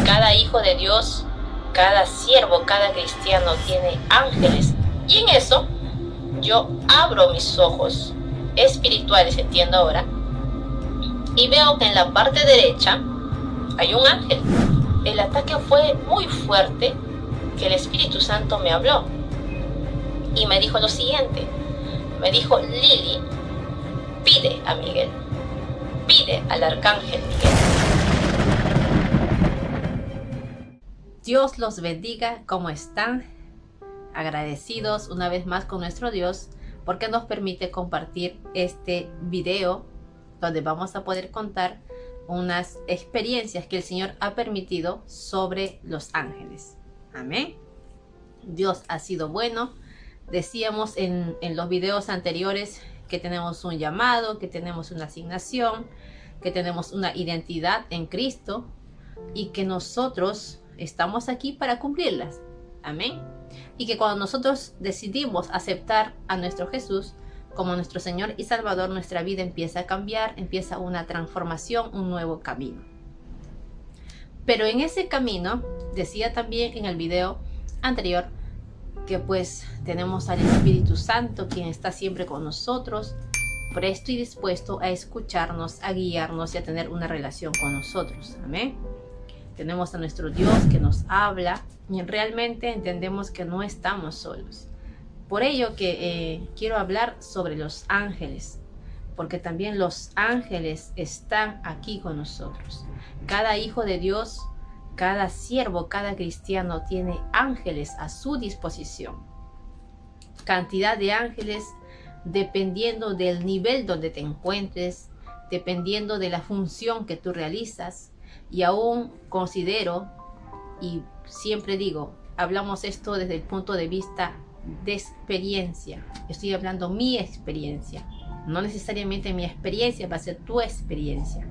Cada hijo de Dios, cada siervo, cada cristiano tiene ángeles. Y en eso yo abro mis ojos espirituales, entiendo ahora, y veo que en la parte derecha hay un ángel. El ataque fue muy fuerte, que el Espíritu Santo me habló y me dijo lo siguiente. Me dijo: Lili, pide a Miguel, pide al arcángel Miguel. Dios los bendiga. ¿Cómo están? Agradecidos una vez más con nuestro Dios porque nos permite compartir este video donde vamos a poder contar unas experiencias que el Señor ha permitido sobre los ángeles. Amén. Dios ha sido bueno. Decíamos en los videos anteriores que tenemos un llamado, que tenemos una asignación, que tenemos una identidad en Cristo y que nosotros estamos aquí para cumplirlas. Amén. Y que cuando nosotros decidimos aceptar a nuestro Jesús como nuestro Señor y Salvador, nuestra vida empieza a cambiar, empieza una transformación, un nuevo camino. Pero en ese camino, decía también en el video anterior, que pues tenemos al Espíritu Santo, quien está siempre con nosotros, presto y dispuesto a escucharnos, a guiarnos y a tener una relación con nosotros. Amén. Tenemos a nuestro Dios que nos habla y realmente entendemos que no estamos solos. Por ello que quiero hablar sobre los ángeles, porque también los ángeles están aquí con nosotros. Cada hijo de Dios, cada siervo, cada cristiano tiene ángeles a su disposición. Cantidad de ángeles dependiendo del nivel donde te encuentres, dependiendo de la función que tú realizas. Y aún considero, y siempre digo, hablamos esto desde el punto de vista de experiencia. Estoy hablando mi experiencia. No necesariamente mi experiencia va a ser tu experiencia.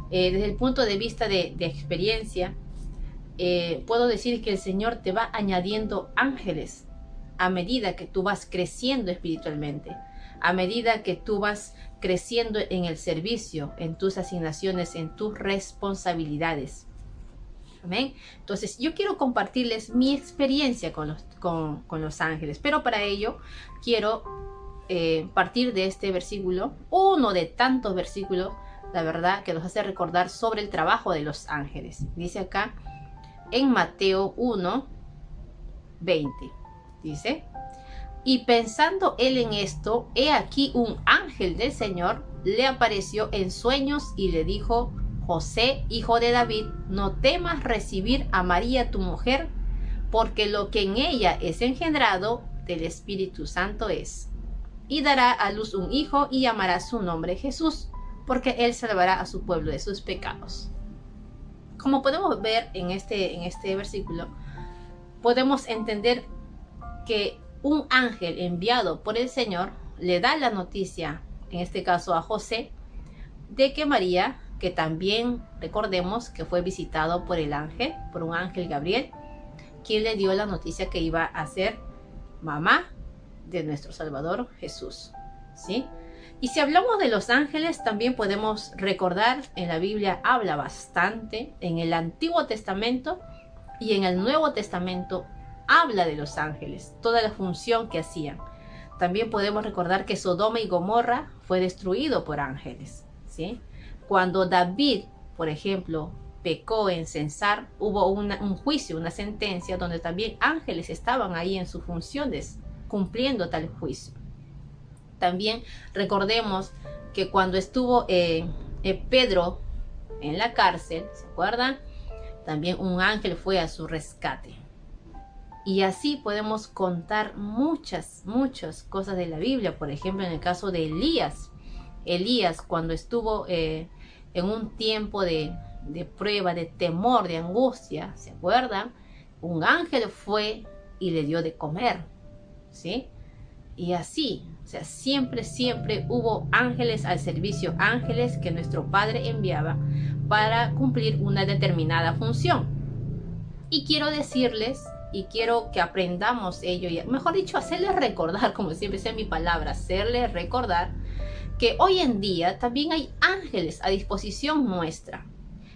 Desde el punto de vista de experiencia, puedo decir que el Señor te va añadiendo ángeles a medida que tú vas creciendo espiritualmente, a medida que tú vas creciendo en el servicio, en tus asignaciones, en tus responsabilidades. Amén. Entonces yo quiero compartirles mi experiencia con los ángeles, pero para ello quiero partir de este versículo, uno de tantos versículos, la verdad, que nos hace recordar sobre el trabajo de los ángeles. Dice acá en Mateo 1:20, dice: y pensando él en esto, he aquí un ángel del Señor le apareció en sueños y le dijo: José, hijo de David, no temas recibir a María tu mujer, porque lo que en ella es engendrado del Espíritu Santo es. Y dará a luz un hijo y llamará su nombre Jesús, porque él salvará a su pueblo de sus pecados. Como podemos ver en este versículo, podemos entender que un ángel enviado por el Señor le da la noticia, en este caso a José, de que María, que también recordemos que fue visitado por el ángel, por un ángel Gabriel, quien le dio la noticia que iba a ser mamá de nuestro Salvador Jesús, ¿sí? Y si hablamos de los ángeles, también podemos recordar, en la Biblia habla bastante, en el Antiguo Testamento y en el Nuevo Testamento habla de los ángeles, toda la función que hacían. También podemos recordar que Sodoma y Gomorra fue destruido por ángeles, ¿sí? Cuando David, por ejemplo, pecó en censar, hubo un juicio, una sentencia donde también ángeles estaban ahí en sus funciones, cumpliendo tal juicio. También recordemos que cuando estuvo Pedro en la cárcel, ¿se acuerdan? También un ángel fue a su rescate. Y así podemos contar muchas cosas de la Biblia. Por ejemplo, en el caso de Elías. Elías, cuando estuvo en un tiempo de prueba, de temor, de angustia, ¿se acuerdan? Un ángel fue y le dio de comer, ¿sí? Y así, o sea, siempre hubo ángeles al servicio, ángeles que nuestro Padre enviaba para cumplir una determinada función. Y quiero decirles, y quiero que aprendamos ello, y mejor dicho, hacerles recordar, como siempre sea mi palabra, hacerles recordar que hoy en día también hay ángeles a disposición nuestra,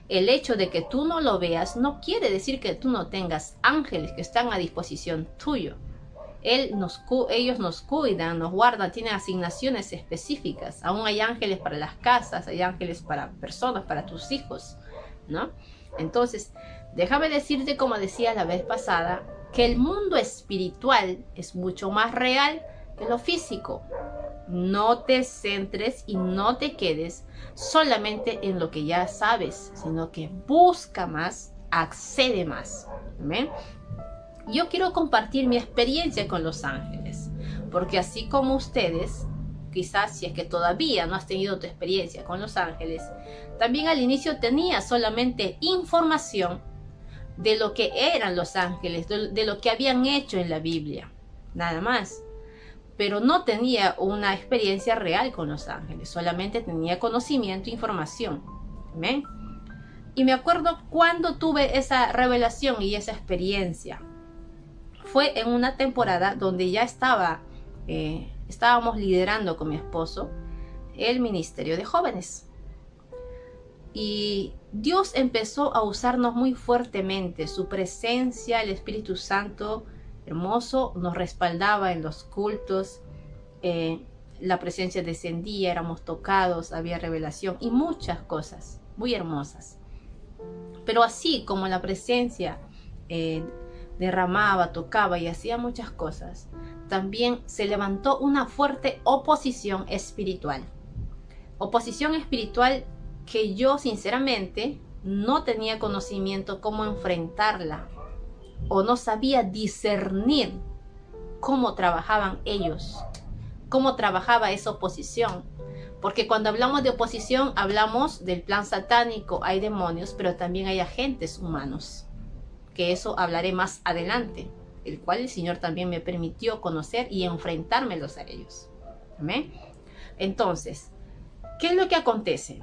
El hecho de que tú no lo veas no quiere decir que tú no tengas ángeles que están a disposición tuyo. Ellos nos cuidan, nos guardan, tienen asignaciones específicas. Aún hay ángeles para las casas, hay ángeles para personas, para tus hijos, ¿no? Entonces, déjame decirte, como decía la vez pasada, que el mundo espiritual es mucho más real que lo físico. No te centres y no te quedes solamente en lo que ya sabes, sino que busca más, accede más. ¿Amén? Yo quiero compartir mi experiencia con los ángeles, porque así como ustedes, quizás si es que todavía no has tenido tu experiencia con los ángeles, también al inicio tenía solamente información de lo que eran los ángeles, de lo que habían hecho en la Biblia, nada más. Pero no tenía una experiencia real con los ángeles, solamente tenía conocimiento e información. ¿Amén? Y me acuerdo cuando tuve esa revelación y esa experiencia. Fue en una temporada donde ya estábamos liderando con mi esposo el ministerio de jóvenes. Y Dios empezó a usarnos muy fuertemente. Su presencia, el Espíritu Santo hermoso, nos respaldaba en los cultos. La presencia descendía, éramos tocados, había revelación y muchas cosas muy hermosas. Pero así como la presencia derramaba, tocaba y hacía muchas cosas, también se levantó una fuerte oposición espiritual. Oposición espiritual que yo sinceramente no tenía conocimiento cómo enfrentarla, o no sabía discernir cómo trabajaban ellos, cómo trabajaba esa oposición. Porque cuando hablamos de oposición, hablamos del plan satánico, hay demonios, pero también hay agentes humanos, que eso hablaré más adelante, el cual el Señor también me permitió conocer y enfrentármelos a ellos. ¿Amén? Entonces, ¿qué es lo que acontece?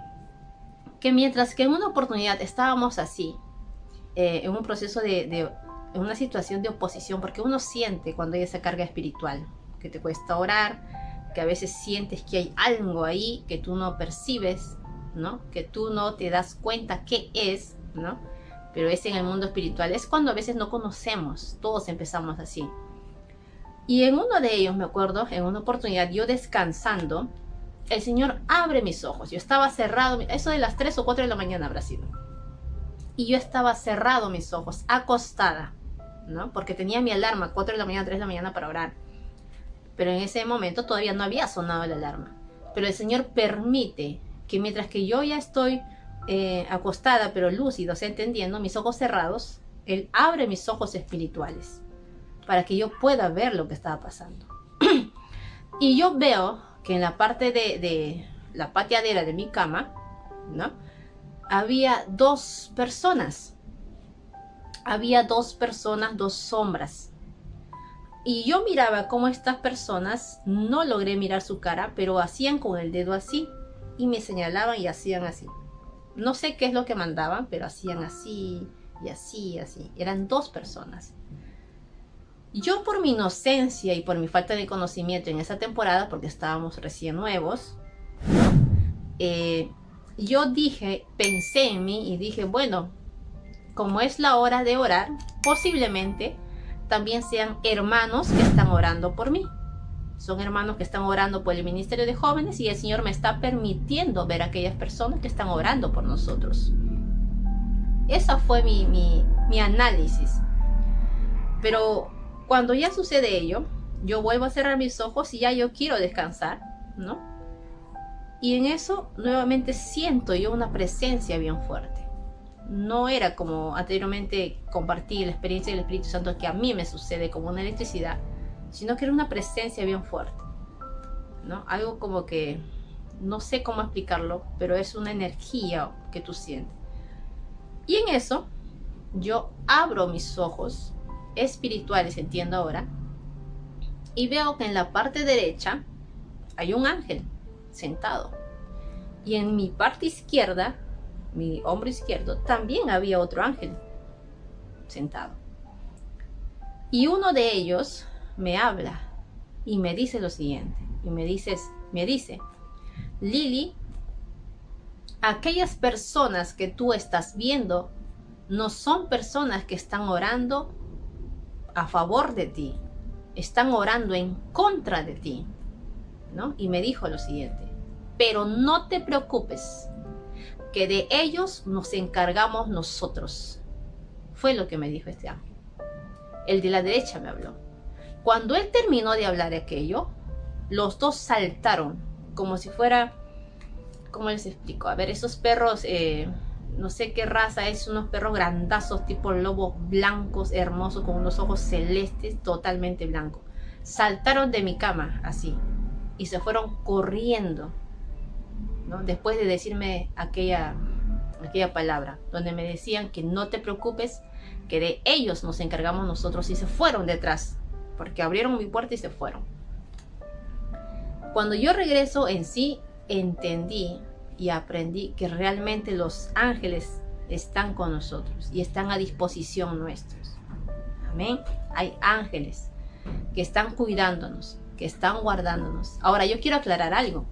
Que mientras que en una oportunidad estábamos así, en un proceso en una situación de oposición, porque uno siente cuando hay esa carga espiritual, que te cuesta orar, que a veces sientes que hay algo ahí que tú no percibes, ¿no? Que tú no te das cuenta qué es, ¿no? Pero es en el mundo espiritual, es cuando a veces no conocemos, todos empezamos así. Y en uno de ellos, me acuerdo, en una oportunidad, yo descansando, el Señor abre mis ojos. Yo estaba cerrado, eso de las 3 o 4 de la mañana habrá sido. Y yo estaba cerrado mis ojos, acostada, ¿no? Porque tenía mi alarma, 4 de la mañana, 3 de la mañana para orar. Pero en ese momento todavía no había sonado la alarma. Pero el Señor permite que mientras que yo ya estoy acostada, pero lúcido, o sea, entendiendo, mis ojos cerrados, Él abre mis ojos espirituales para que yo pueda ver lo que estaba pasando. Y yo veo que en la parte de la pateadera de mi cama, ¿no? Había dos personas. Había dos personas, dos sombras. Y yo miraba cómo estas personas, no logré mirar su cara, pero hacían con el dedo así. Y me señalaban y hacían así. No sé qué es lo que mandaban, pero hacían así y así, así. Eran dos personas. Yo por mi inocencia y por mi falta de conocimiento en esa temporada, porque estábamos recién nuevos, yo pensé en mí y dije, bueno, como es la hora de orar, posiblemente también sean hermanos que están orando por mí. Son hermanos que están orando por el ministerio de jóvenes y el Señor me está permitiendo ver a aquellas personas que están orando por nosotros. Esa fue mi análisis. Pero cuando ya sucede ello, yo vuelvo a cerrar mis ojos y ya yo quiero descansar, ¿no? Y en eso nuevamente siento yo una presencia bien fuerte. No era como anteriormente compartí la experiencia del Espíritu Santo que a mí me sucede como una electricidad, sino que era una presencia bien fuerte, ¿no? Algo como que, no sé cómo explicarlo, pero es una energía que tú sientes. Y en eso, yo abro mis ojos espirituales, entiendo ahora, y veo que en la parte derecha hay un ángel sentado. Y en mi parte izquierda, mi hombro izquierdo, también había otro ángel sentado. Y uno de ellos me habla y me dice lo siguiente. Y me dice, Lili, aquellas personas que tú estás viendo no son personas que están orando a favor de ti, están orando en contra de ti, ¿no? Y me dijo lo siguiente: pero no te preocupes, que de ellos nos encargamos nosotros. Fue lo que me dijo este ángel. El de la derecha me habló. Cuando él terminó de hablar aquello, los dos saltaron como si fuera, ¿cómo les explico? A ver, esos perros, no sé qué raza es, unos perros grandazos tipo lobos blancos, hermosos, con unos ojos celestes, totalmente blancos. Saltaron de mi cama así y se fueron corriendo, ¿no? Después de decirme aquella palabra, donde me decían que no te preocupes, que de ellos nos encargamos nosotros, y se fueron detrás, porque abrieron mi puerta y se fueron. Cuando yo regreso en sí, entendí y aprendí que realmente los ángeles están con nosotros y están a disposición nuestros. Amén. Hay ángeles que están cuidándonos, que están guardándonos. Ahora, yo quiero aclarar algo.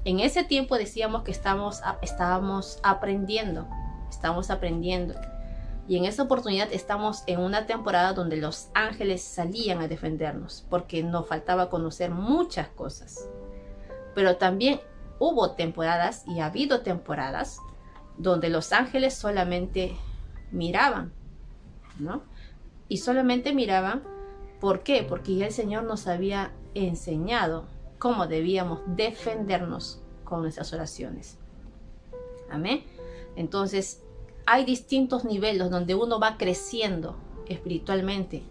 En ese tiempo decíamos que estábamos aprendiendo. Y en esa oportunidad estamos en una temporada donde los ángeles salían a defendernos, porque nos faltaba conocer muchas cosas. Pero también hubo temporadas, y ha habido temporadas, donde los ángeles solamente miraban, ¿no? Y solamente miraban, ¿por qué? Porque ya el Señor nos había enseñado cómo debíamos defendernos con nuestras oraciones. Amén. Entonces, hay distintos niveles donde uno va creciendo espiritualmente,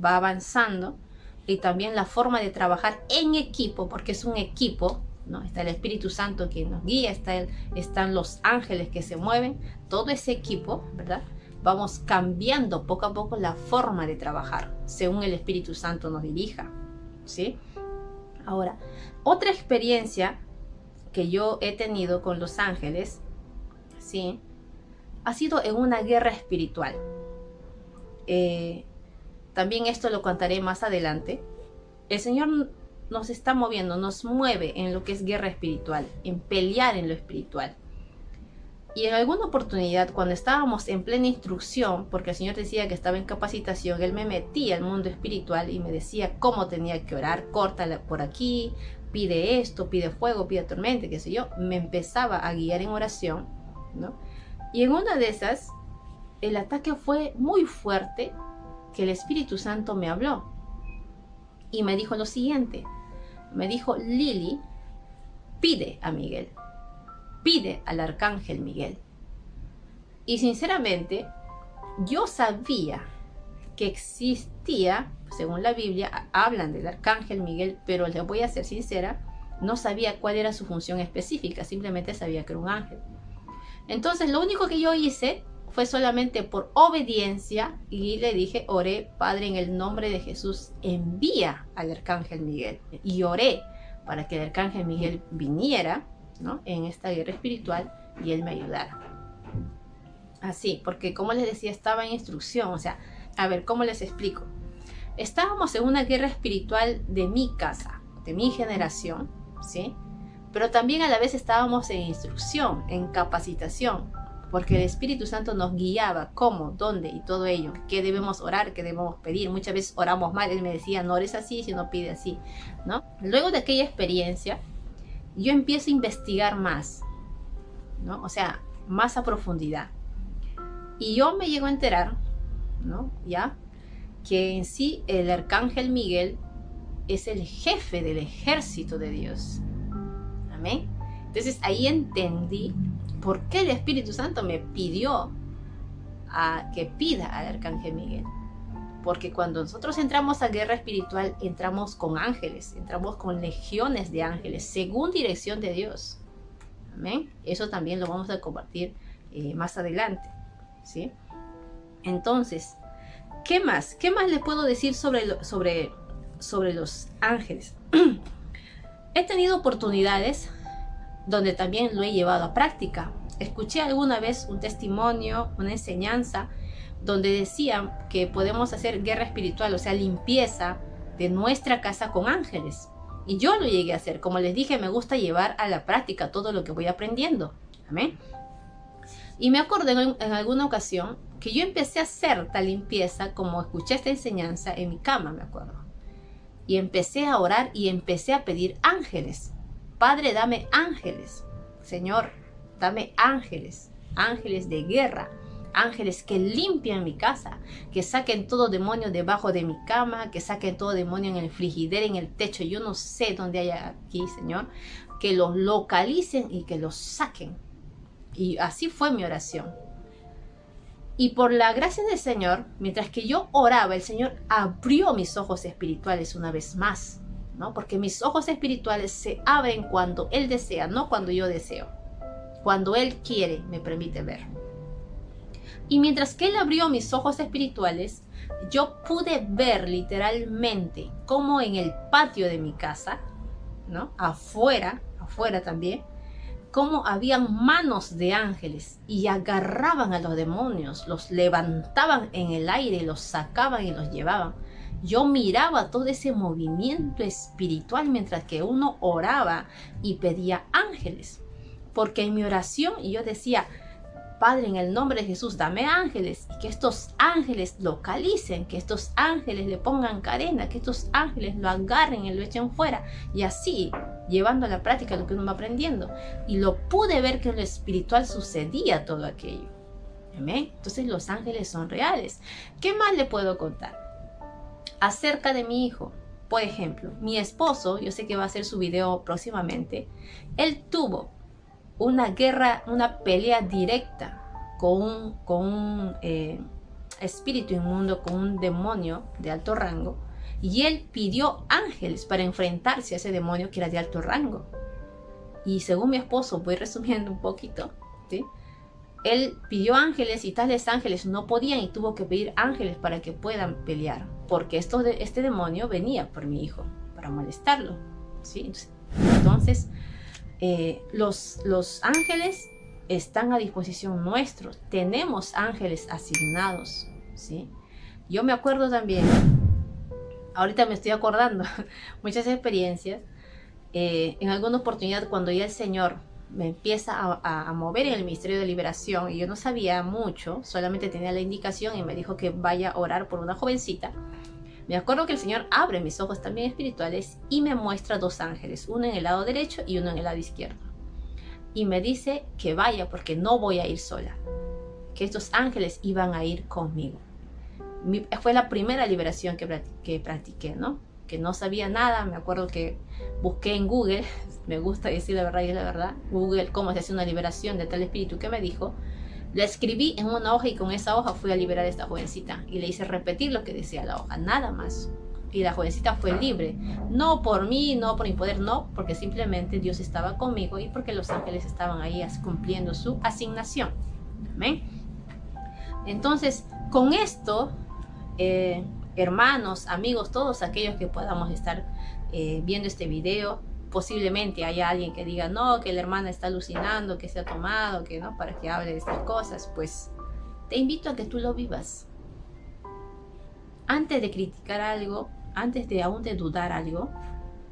va avanzando, y también la forma de trabajar en equipo, porque es un equipo, ¿no? Está el Espíritu Santo que nos guía, están los ángeles que se mueven, todo ese equipo, ¿verdad? Vamos cambiando poco a poco la forma de trabajar, según el Espíritu Santo nos dirija, ¿sí? Ahora, otra experiencia que yo he tenido con los ángeles, ¿sí?, ha sido en una guerra espiritual. También esto lo contaré más adelante. El Señor nos está moviendo, nos mueve en lo que es guerra espiritual, en pelear en lo espiritual. Y en alguna oportunidad, cuando estábamos en plena instrucción, porque el Señor decía que estaba en capacitación, Él me metía al mundo espiritual y me decía cómo tenía que orar: córtala por aquí, pide esto, pide fuego, pide tormenta, qué sé yo. Me empezaba a guiar en oración, ¿no? Y en una de esas, el ataque fue muy fuerte, que el Espíritu Santo me habló y me dijo lo siguiente. Me dijo: Lili, pide a Miguel, pide al arcángel Miguel. Y sinceramente, yo sabía que existía, según la Biblia, hablan del arcángel Miguel, pero les voy a ser sincera, no sabía cuál era su función específica, simplemente sabía que era un ángel. Entonces lo único que yo hice fue solamente por obediencia, y le dije, oré: Padre, en el nombre de Jesús, envía al arcángel Miguel. Y oré para que el arcángel Miguel viniera, ¿no?, en esta guerra espiritual, y él me ayudara. Así, porque como les decía, estaba en instrucción. O sea, a ver, ¿cómo les explico? Estábamos en una guerra espiritual de mi casa, de mi generación, ¿sí? Pero también a la vez estábamos en instrucción, en capacitación, porque el Espíritu Santo nos guiaba cómo, dónde y todo ello, qué debemos orar, qué debemos pedir. Muchas veces oramos mal, Él me decía: no ores así, sino pide así, ¿no? Luego de aquella experiencia, yo empiezo a investigar más, ¿no? O sea, más a profundidad. Y yo me llego a enterar, ¿no?, ya, que en sí el arcángel Miguel es el jefe del ejército de Dios. Amén. Entonces ahí entendí por qué el Espíritu Santo me pidió a que pida al arcángel Miguel. Porque cuando nosotros entramos a guerra espiritual, entramos con ángeles, entramos con legiones de ángeles, según dirección de Dios. Amén. Eso también lo vamos a compartir más adelante, ¿sí? Entonces, ¿qué más? ¿Qué más les puedo decir sobre los ángeles? He tenido oportunidades donde también lo he llevado a práctica. Escuché alguna vez un testimonio, una enseñanza, donde decían que podemos hacer guerra espiritual, o sea, limpieza de nuestra casa con ángeles. Y yo lo llegué a hacer. Como les dije, me gusta llevar a la práctica todo lo que voy aprendiendo. Amén. Y me acordé en alguna ocasión que yo empecé a hacer tal limpieza como escuché esta enseñanza en mi cama, me acuerdo. Y empecé a orar y empecé a pedir ángeles. Padre, dame ángeles. Señor, dame ángeles. Ángeles de guerra. Ángeles que limpien mi casa. Que saquen todo demonio debajo de mi cama. Que saquen todo demonio en el frigidero, en el techo. Yo no sé dónde hay aquí, Señor. Que los localicen y que los saquen. Y así fue mi oración. Y por la gracia del Señor, mientras que yo oraba, el Señor abrió mis ojos espirituales una vez más, ¿no? Porque mis ojos espirituales se abren cuando Él desea, no cuando yo deseo. Cuando Él quiere, me permite ver. Y mientras que Él abrió mis ojos espirituales, yo pude ver literalmente cómo en el patio de mi casa, ¿no? Afuera también, cómo habían manos de ángeles y agarraban a los demonios, los levantaban en el aire, los sacaban y los llevaban. Yo miraba todo ese movimiento espiritual mientras que uno oraba y pedía ángeles. Porque en mi oración yo decía, Padre, en el nombre de Jesús, dame ángeles, y que estos ángeles localicen, que estos ángeles le pongan cadena, que estos ángeles lo agarren y lo echen fuera, y así, llevando a la práctica lo que uno va aprendiendo. Y lo pude ver que en lo espiritual sucedía todo aquello. ¿Amén? Entonces los ángeles son reales. ¿Qué más le puedo contar? Acerca de mi hijo. Por ejemplo, mi esposo, yo sé que va a hacer su video próximamente, él tuvo una guerra, una pelea directa con un espíritu inmundo, con un demonio de alto rango, y él pidió ángeles para enfrentarse a ese demonio que era de alto rango. Y según mi esposo, voy resumiendo un poquito, ¿sí? Él pidió ángeles y tales ángeles no podían y tuvo que pedir ángeles para que puedan pelear, porque este demonio venía por mi hijo para molestarlo, ¿sí? Entonces los ángeles están a disposición nuestro. Tenemos ángeles asignados, ¿sí? Yo me acuerdo también, ahorita me estoy acordando, muchas experiencias, en alguna oportunidad cuando ya el Señor me empieza a mover en el ministerio de liberación y yo no sabía mucho, solamente tenía la indicación y me dijo que vaya a orar por una jovencita. Me acuerdo que el Señor abre mis ojos también espirituales y me muestra dos ángeles, uno en el lado derecho y uno en el lado izquierdo. Y me dice que vaya porque no voy a ir sola, que estos ángeles iban a ir conmigo. Fue la primera liberación que practiqué, ¿no? Que no sabía nada. Me acuerdo que busqué en Google, me gusta decir la verdad y es la verdad, Google, cómo se hace una liberación de tal espíritu, que me dijo. La escribí en una hoja y con esa hoja fui a liberar a esta jovencita y le hice repetir lo que decía la hoja, nada más. Y la jovencita fue libre, no por mí, no por mi poder, no, porque simplemente Dios estaba conmigo y porque los ángeles estaban ahí cumpliendo su asignación. Amén. Entonces, con esto, hermanos, amigos, todos aquellos que podamos estar viendo este video, posiblemente haya alguien que diga, no, que la hermana está alucinando, que se ha tomado, que no, para que hable de estas cosas. Pues te invito a que tú lo vivas. Antes de criticar algo, antes de aún de dudar algo,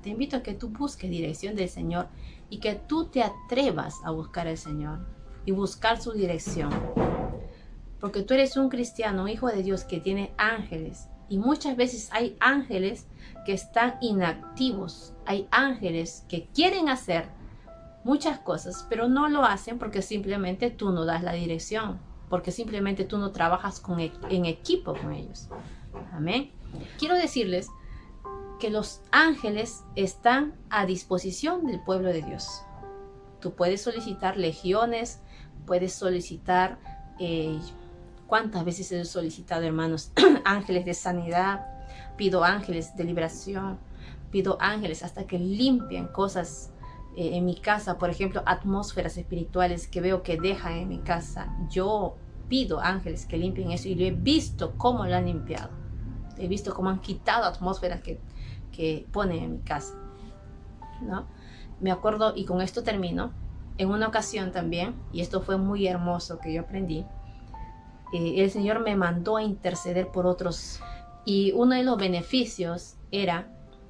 te invito a que tú busques dirección del Señor y que tú te atrevas a buscar al Señor y buscar su dirección. Porque tú eres un cristiano, un hijo de Dios que tiene ángeles. Y muchas veces hay ángeles que están inactivos. Hay ángeles que quieren hacer muchas cosas, pero no lo hacen porque simplemente tú no das la dirección. Porque simplemente tú no trabajas en equipo con ellos. Amén. Quiero decirles que los ángeles están a disposición del pueblo de Dios. Tú puedes solicitar legiones, puedes solicitar... ¿Cuántas veces he solicitado, hermanos, ángeles de sanidad? Pido ángeles de liberación, pido ángeles hasta que limpien cosas en mi casa, por ejemplo, atmósferas espirituales que veo que dejan en mi casa. Yo pido ángeles que limpien eso y lo he visto cómo lo han limpiado. He visto cómo han quitado atmósferas que ponen en mi casa, ¿no? Me acuerdo, y con esto termino, en una ocasión también, y esto fue muy hermoso que yo aprendí, el Señor me mandó a interceder por otros y uno de los beneficios era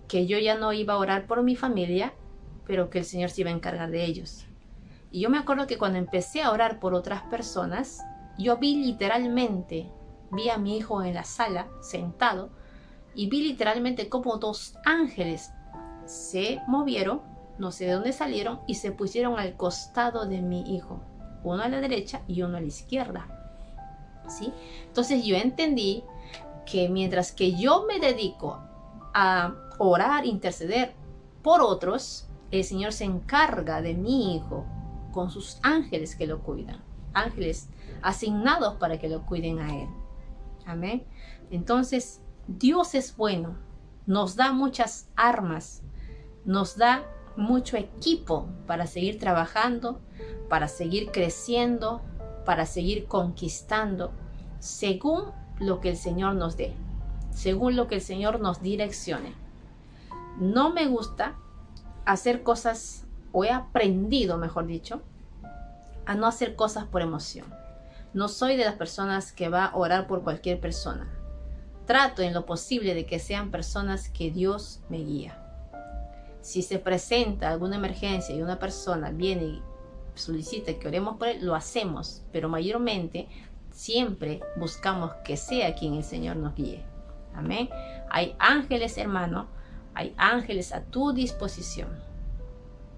que yo ya no iba a orar por mi familia, pero que el Señor se iba a encargar de ellos. Y yo me acuerdo que cuando empecé a orar por otras personas, yo vi a mi hijo en la sala sentado y vi literalmente como dos ángeles se movieron, no sé de dónde salieron, y se pusieron al costado de mi hijo, uno a la derecha y uno a la izquierda, ¿sí? Entonces yo entendí que mientras que yo me dedico a orar, interceder por otros, el Señor se encarga de mi hijo con sus ángeles que lo cuidan, ángeles asignados para que lo cuiden a él. Amén. Entonces, Dios es bueno, nos da muchas armas, nos da mucho equipo para seguir trabajando, para seguir creciendo, para seguir conquistando, según lo que el Señor nos dé, según lo que el Señor nos direccione. No me gusta hacer cosas, o he aprendido, mejor dicho, a no hacer cosas por emoción. No soy de las personas que va a orar por cualquier persona. Trato en lo posible de que sean personas que Dios me guía. Si se presenta alguna emergencia y una persona viene y solicita que oremos por él, lo hacemos, pero mayormente siempre buscamos que sea quien el Señor nos guíe. Amén. Hay ángeles, hermano, hay ángeles a tu disposición.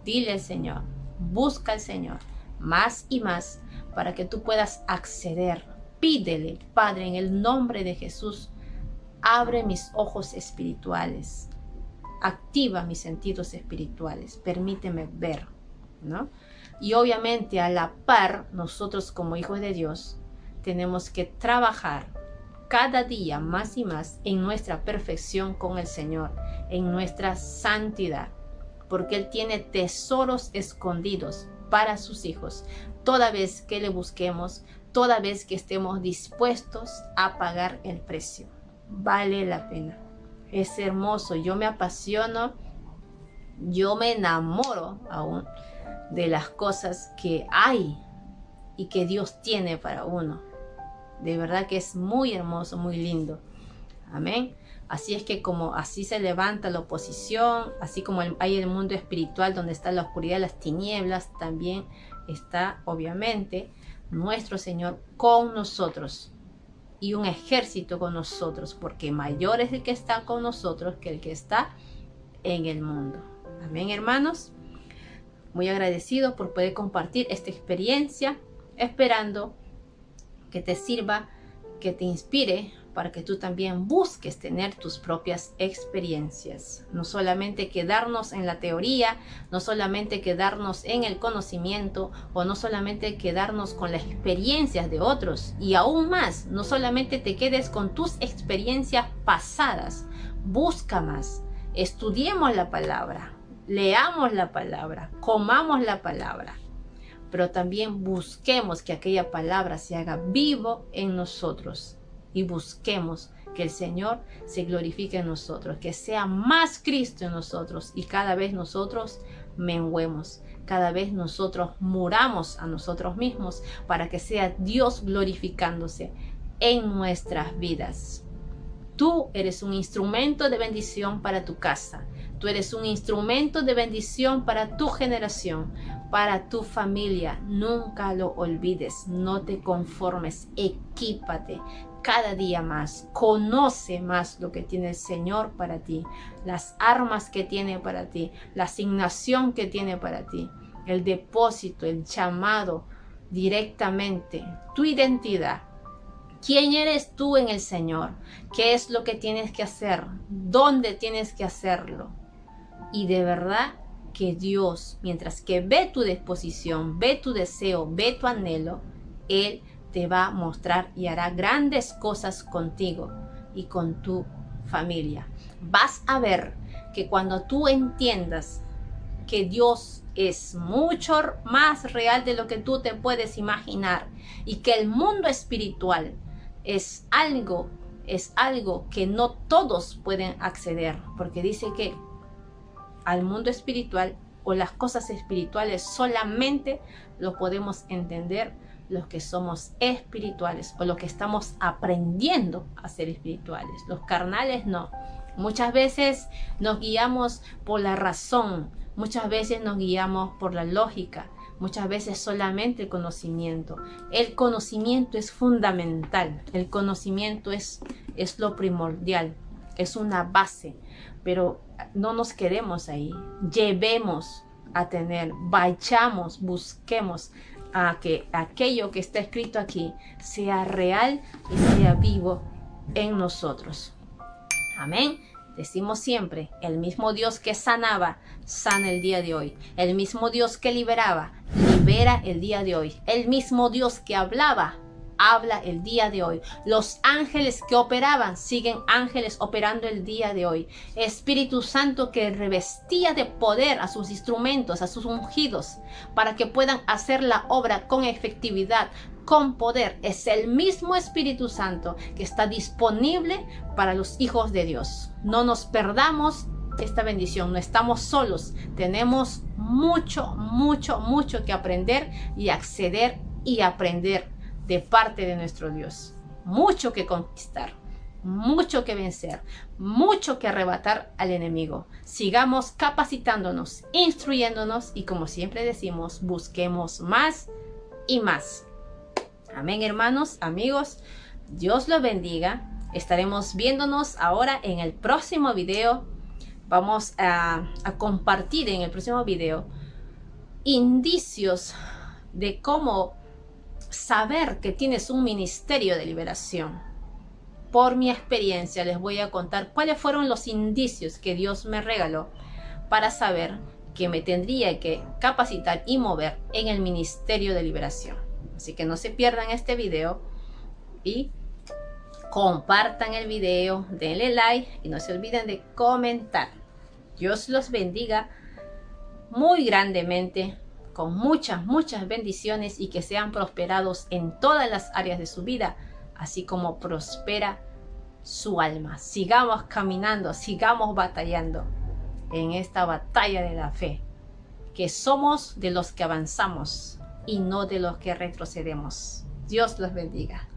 Dile al Señor, busca al Señor más y más para que tú puedas acceder. Pídele, Padre, en el nombre de Jesús, abre mis ojos espirituales, activa mis sentidos espirituales, permíteme ver, ¿no? Y obviamente a la par, nosotros como hijos de Dios tenemos que trabajar cada día más y más en nuestra perfección con el Señor, en nuestra santidad, porque Él tiene tesoros escondidos para sus hijos, toda vez que le busquemos, toda vez que estemos dispuestos a pagar el precio. Vale la pena. Es hermoso, yo me apasiono, yo me enamoro aún de las cosas que hay y que Dios tiene para uno. De verdad que es muy hermoso, muy lindo. Amén. Así es que como así se levanta la oposición, así como hay el mundo espiritual donde está la oscuridad, las tinieblas, también está obviamente nuestro Señor con nosotros y un ejército con nosotros, porque mayor es el que está con nosotros que el que está en el mundo. Amén, hermanos. Muy agradecido por poder compartir esta experiencia, esperando que te sirva, que te inspire para que tú también busques tener tus propias experiencias. No solamente quedarnos en la teoría, no solamente quedarnos en el conocimiento o no solamente quedarnos con las experiencias de otros. Y aún más, no solamente te quedes con tus experiencias pasadas. Busca más, estudiemos la palabra, leamos la palabra, comamos la palabra. Pero también busquemos que aquella palabra se haga vivo en nosotros y busquemos que el Señor se glorifique en nosotros, que sea más Cristo en nosotros y cada vez nosotros menguemos, cada vez nosotros muramos a nosotros mismos para que sea Dios glorificándose en nuestras vidas. Tú eres un instrumento de bendición para tu casa. Tú eres un instrumento de bendición para tu generación, para tu familia. Nunca lo olvides. No te conformes. Equípate cada día más. Conoce más lo que tiene el Señor para ti. Las armas que tiene para ti. La asignación que tiene para ti. El depósito, el llamado directamente. Tu identidad. ¿Quién eres tú en el Señor? ¿Qué es lo que tienes que hacer? ¿Dónde tienes que hacerlo? Y de verdad que Dios, mientras que ve tu disposición, ve tu deseo, ve tu anhelo, Él te va a mostrar y hará grandes cosas contigo y con tu familia. Vas a ver que cuando tú entiendas que Dios es mucho más real de lo que tú te puedes imaginar y que el mundo espiritual es algo que no todos pueden acceder, porque dice que al mundo espiritual o las cosas espirituales solamente lo podemos entender los que somos espirituales o los que estamos aprendiendo a ser espirituales. Los carnales no. Muchas veces nos guiamos por la razón, muchas veces nos guiamos por la lógica, muchas veces solamente el conocimiento. El conocimiento es fundamental, el conocimiento es lo primordial, es una base, pero no nos quedemos ahí. Llevemos a tener, vayamos, busquemos a que aquello que está escrito aquí sea real y sea vivo en nosotros. Amén. Decimos siempre, el mismo Dios que sanaba, sana el día de hoy. El mismo Dios que liberaba, libera el día de hoy. El mismo Dios que hablaba, habla el día de hoy. Los ángeles que operaban, siguen ángeles operando el día de hoy. Espíritu Santo que revestía de poder a sus instrumentos, a sus ungidos, para que puedan hacer la obra con efectividad, con poder. Es el mismo Espíritu Santo que está disponible para los hijos de Dios. No nos perdamos esta bendición, no estamos solos. Tenemos mucho que aprender y acceder y aprender de parte de nuestro Dios. Mucho que conquistar, mucho que vencer, mucho que arrebatar al enemigo. Sigamos capacitándonos, instruyéndonos y, como siempre decimos, busquemos más y más. Amén, hermanos, amigos. Dios los bendiga. Estaremos viéndonos ahora en el próximo video. Vamos a compartir en el próximo video indicios de cómo saber que tienes un ministerio de liberación. Por mi experiencia les voy a contar cuáles fueron los indicios que Dios me regaló para saber que me tendría que capacitar y mover en el ministerio de liberación. Así que no se pierdan este video y compartan el video, denle like y no se olviden de comentar. Dios los bendiga muy grandemente, con muchas bendiciones, y que sean prosperados en todas las áreas de su vida, así como prospera su alma. Sigamos caminando, sigamos batallando en esta batalla de la fe, que somos de los que avanzamos y no de los que retrocedemos. Dios los bendiga.